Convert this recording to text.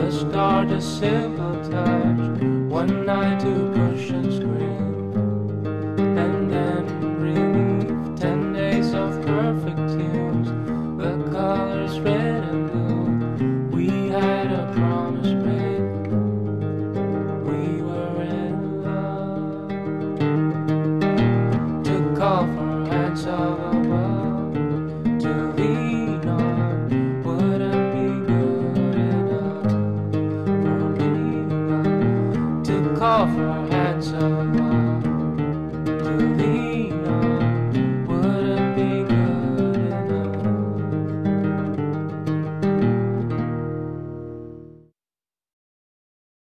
Let's start a simple touch. One night to push and scream, and then relief. 10 days of perfect tunes. The colors red and blue. We had a promise made. We were in love. Took off our hats of above to lean on. Wouldn't be good enough for me. Took off our hats of